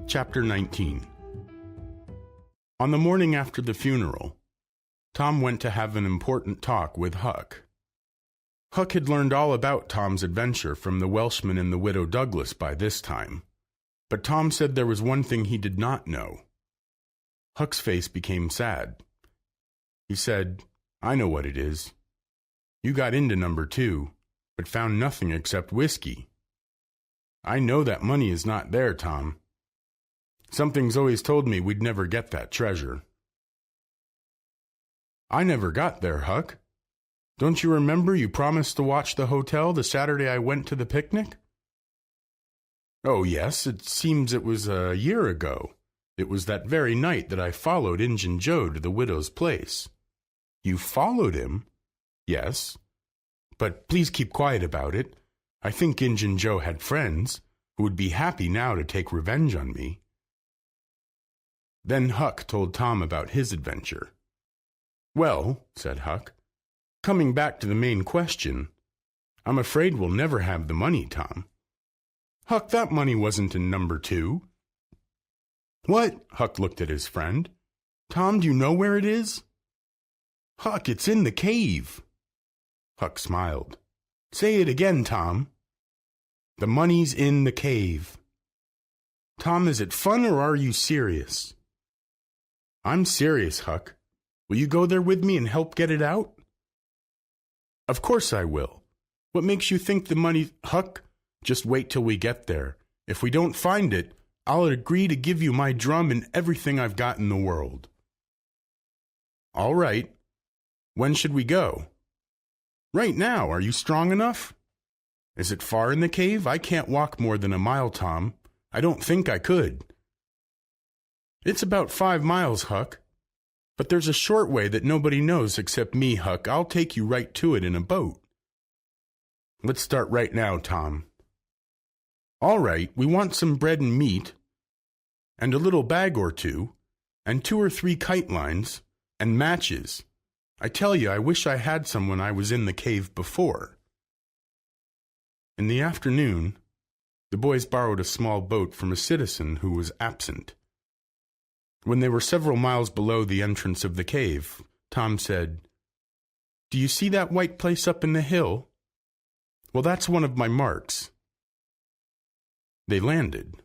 Chapter 19. On the morning after the funeral, Tom went to have an important talk with Huck. Huck had learned all about Tom's adventure from the Welshman and the Widow Douglas by this time, but Tom said there was one thing he did not know. Huck's face became sad. He said, "I know what it is. You got into number 2, but found nothing except whiskey. I know that money is not there, Tom. Something's always told me we'd never get that treasure." "I never got there, Huck. Don't you remember you promised to watch the hotel the Saturday I went to the picnic?" "Oh, yes, it seems it was a year ago. It was that very night that I followed Injun Joe to the widow's place." "You followed him?" "Yes. But please keep quiet about it. I think Injun Joe had friends who would be happy now to take revenge on me." Then Huck told Tom about his adventure. "Well," said Huck, "coming back to the main question, I'm afraid we'll never have the money, Tom." "Huck, that money wasn't in number 2. "What?" Huck looked at his friend. "Tom, do you know where it is?" "Huck, it's in the cave." Huck smiled. "Say it again, Tom." "The money's in the cave." "Tom, is it fun or are you serious?" "I'm serious, Huck. Will you go there with me and help get it out?" "Of course I will. What makes you think the money—" "Huck, just wait till we get there. If we don't find it, I'll agree to give you my drum and everything I've got in the world." "All right. When should we go?" "Right now. Are you strong enough?" "Is it far in the cave? I can't walk more than a mile, Tom. I don't think I could." "It's about 5 miles, Huck. But there's a short way that nobody knows except me, Huck. I'll take you right to it in a boat." "Let's start right now, Tom." "All right, we want some bread and meat, and a little bag or two, and 2 or 3 kite lines, and matches. I tell you, I wish I had some when I was in the cave before." In the afternoon, the boys borrowed a small boat from a citizen who was absent. When they were several miles below the entrance of the cave, Tom said, "Do you see that white place up in the hill? Well, that's one of my marks." They landed.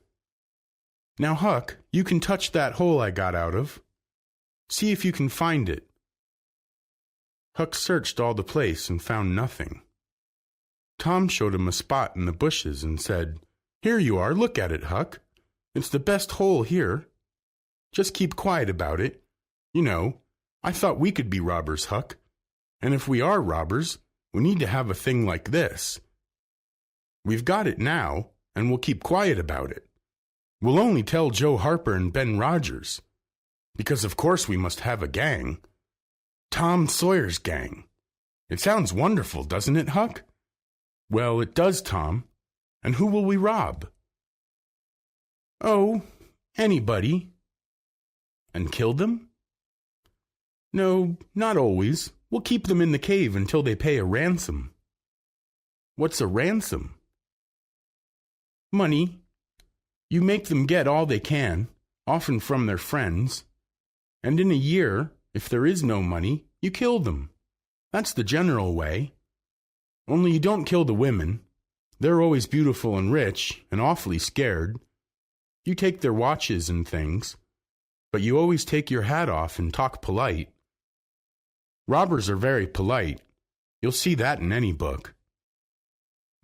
"Now, Huck, you can touch that hole I got out of. See if you can find it." Huck searched all the place and found nothing. Tom showed him a spot in the bushes and said, "Here you are, look at it, Huck. It's the best hole here. Just keep quiet about it. You know, I thought we could be robbers, Huck. And if we are robbers, we need to have a thing like this. We've got it now, and we'll keep quiet about it. We'll only tell Joe Harper and Ben Rogers, because of course we must have a gang. Tom Sawyer's gang. It sounds wonderful, doesn't it, Huck?" "Well, it does, Tom. And who will we rob?" "Oh, anybody." "And kill them?" "No, not always. We'll keep them in the cave until they pay a ransom." "What's a ransom?" "Money. You make them get all they can, often from their friends. And in a year, if there is no money, you kill them. That's the general way. Only you don't kill the women. They're always beautiful and rich, and awfully scared. You take their watches and things, but you always take your hat off and talk polite. Robbers are very polite. You'll see that in any book.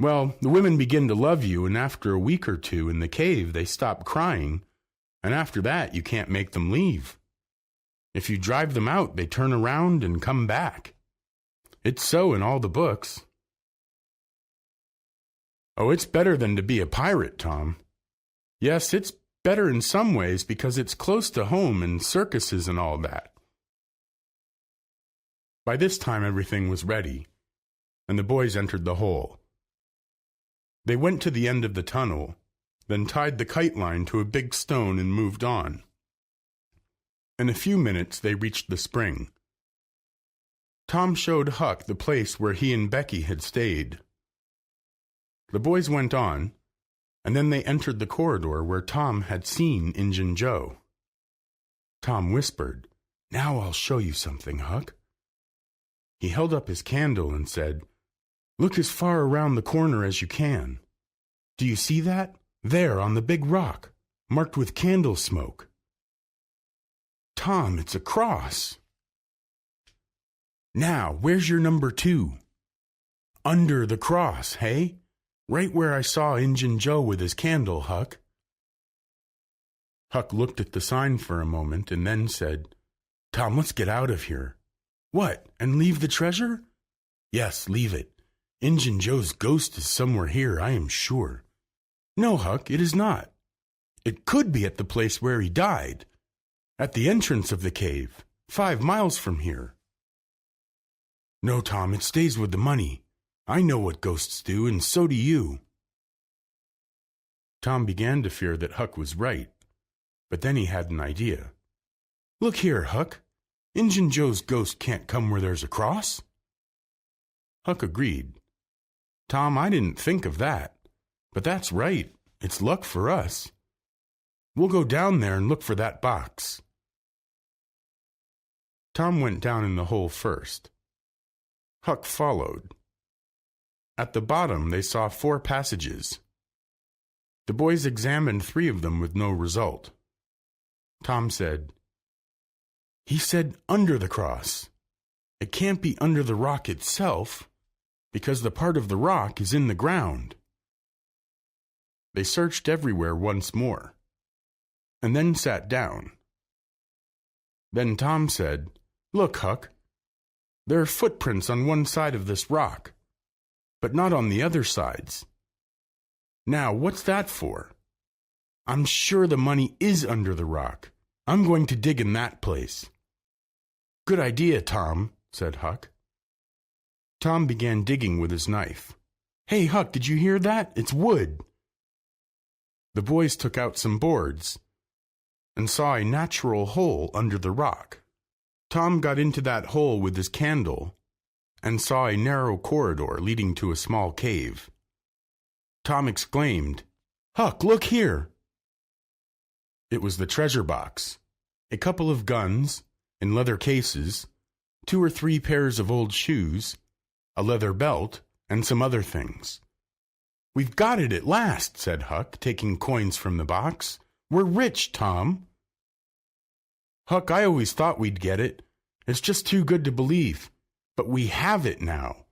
Well, the women begin to love you, and after a week or 2 in the cave, they stop crying, and after that, you can't make them leave. If you drive them out, they turn around and come back. It's so in all the books." "Oh, it's better than to be a pirate, Tom." "Yes, it's better in some ways because it's close to home and circuses and all that." By this time everything was ready, and the boys entered the hole. They went to the end of the tunnel, then tied the kite line to a big stone and moved on. In a few minutes they reached the spring. Tom showed Huck the place where he and Becky had stayed. The boys went on, and then they entered the corridor where Tom had seen Injun Joe. Tom whispered, "Now I'll show you something, Huck." He held up his candle and said, "Look as far around the corner as you can. Do you see that? There on the big rock, marked with candle smoke. Tom, it's a cross." "Now, where's your number 2? "Under the cross, hey? Right where I saw Injun Joe with his candle, Huck." Huck looked at the sign for a moment and then said, "Tom, let's get out of here." "What, and leave the treasure?" "Yes, leave it. Injun Joe's ghost is somewhere here, I am sure." "No, Huck, it is not. It could be at the place where he died, at the entrance of the cave, 5 miles from here." "No, Tom, it stays with the money. I know what ghosts do, and so do you." Tom began to fear that Huck was right, but then he had an idea. "Look here, Huck. Injun Joe's ghost can't come where there's a cross." Huck agreed. "Tom, I didn't think of that, but that's right. It's luck for us. We'll go down there and look for that box." Tom went down in the hole first. Huck followed. At the bottom they saw 4 passages. The boys examined 3 of them with no result. Tom said, "He said under the cross. It can't be under the rock itself, because the part of the rock is in the ground." They searched everywhere once more, and then sat down. Then Tom said, "Look, Huck, there are footprints on one side of this rock, but not on the other sides. Now, what's that for? I'm sure the money is under the rock. I'm going to dig in that place." "Good idea, Tom," said Huck. Tom began digging with his knife. "Hey, Huck, did you hear that? It's wood." The boys took out some boards and saw a natural hole under the rock. Tom got into that hole with his candle and saw a narrow corridor leading to a small cave. Tom exclaimed, "Huck, look here!" It was the treasure box. A couple of guns in leather cases, 2 or 3 pairs of old shoes, a leather belt, and some other things. "We've got it at last," said Huck, taking coins from the box. "We're rich, Tom." "Huck, I always thought we'd get it. It's just too good to believe. But we have it now.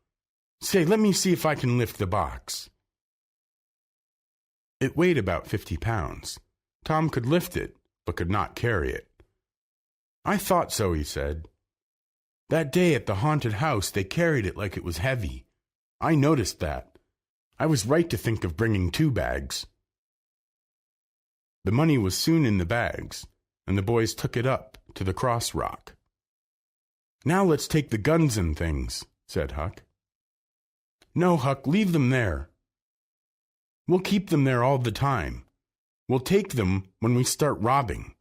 Say, let me see if I can lift the box." It weighed about 50 pounds. Tom could lift it, but could not carry it. "I thought so," he said. "That day at the haunted house they carried it like it was heavy. I noticed that. I was right to think of bringing 2 bags. The money was soon in the bags, and the boys took it up to the cross rock. "Now let's take the guns and things," said Huck. "No, Huck, leave them there. We'll keep them there all the time. We'll take them when we start robbing.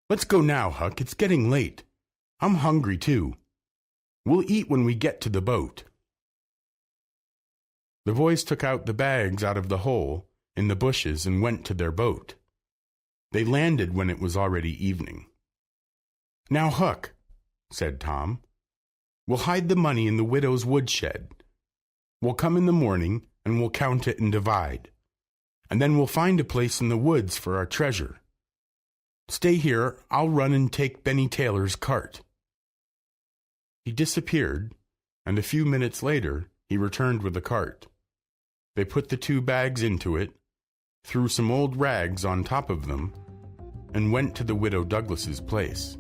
Let's go now, Huck. It's getting late. I'm hungry, too. We'll eat when we get to the boat." The boys took out the bags out of the hole in the bushes and went to their boat. They landed when it was already evening. "Now, Huck," said Tom, "we'll hide the money in the widow's woodshed. We'll come in the morning and we'll count it and divide. And then we'll find a place in the woods for our treasure. Stay here, I'll run and take Benny Taylor's cart." He disappeared, and a few minutes later he returned with the cart. They put the 2 bags into it, threw some old rags on top of them, and went to the widow Douglas's place.